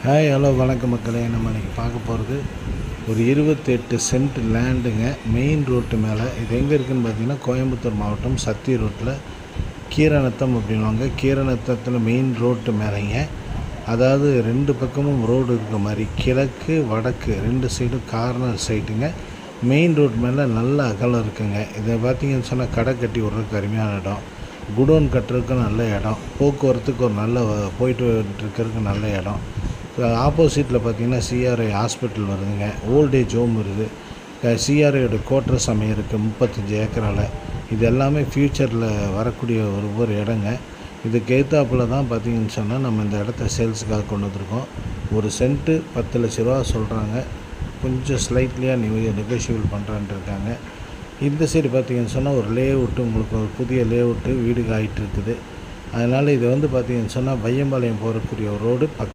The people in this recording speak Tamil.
ஹாய் ஹலோ வணக்கம் மக்களே. நம்ம இன்றைக்கி பார்க்க போகிறது ஒரு 28 சென்ட் லேண்டுங்க, மெயின் ரோட்டு மேலே. இது எங்கே இருக்குதுன்னு பார்த்தீங்கன்னா கோயம்புத்தூர் மாவட்டம் சத்தி ரோட்டில் கீரநத்தம் அப்படின்வாங்க. கீரநத்தத்தில் மெயின் ரோட்டு மேலேங்க, அதாவது 2 பக்கமும் ரோடு இருக்க மாதிரி கிழக்கு வடக்கு 2 சைடும் கார்னர் சைட்டுங்க. மெயின் ரோடு மேலே நல்ல அகலம் இருக்குங்க. இதை பார்த்தீங்கன்னு சொன்னால் கடை கட்டி விட்றதுக்கு அருமையான இடம், குடோன் கட்டுறதுக்கு நல்ல இடம், போக்குவரத்துக்கு ஒரு நல்ல போயிட்டு இருக்கிறதுக்கு நல்ல இடம். ஆப்போசிட்டில் பார்த்திங்கன்னா சிஆர்ஐ ஹாஸ்பிட்டல் வருதுங்க, ஓல்டேஜ் ஹோம் இருக்குது, சிஆர்ஐயோட கோட்ரஸ் அமையிருக்கு 35 ஏக்கரால். இது எல்லாமே ஃப்யூச்சரில் வரக்கூடிய ஒரு இடங்க. இதுக்கு ஏற்றாப்பில் தான் பார்த்திங்கன்னு சொன்னால் நம்ம இந்த இடத்த சேல்ஸுக்காக கொண்டு வந்திருக்கோம். ஒரு சென்ட்டு 10 லட்ச ரூபா சொல்கிறாங்க, கொஞ்சம் ஸ்லைட்லியாக நெகோஷியபிள் பண்ணுறான்ட்டு இருக்காங்க. இந்த சைடு பார்த்திங்கன்னு சொன்னால் ஒரு லேஅவுட்டு, உங்களுக்கு ஒரு புதிய லேஅவுட்டு வீடு ஆகிட்டு இருக்குது. அதனால் இது பார்த்திங்கன்னு சொன்னால் பையம்பாளையம் போகக்கூடிய ஒரு ரோடு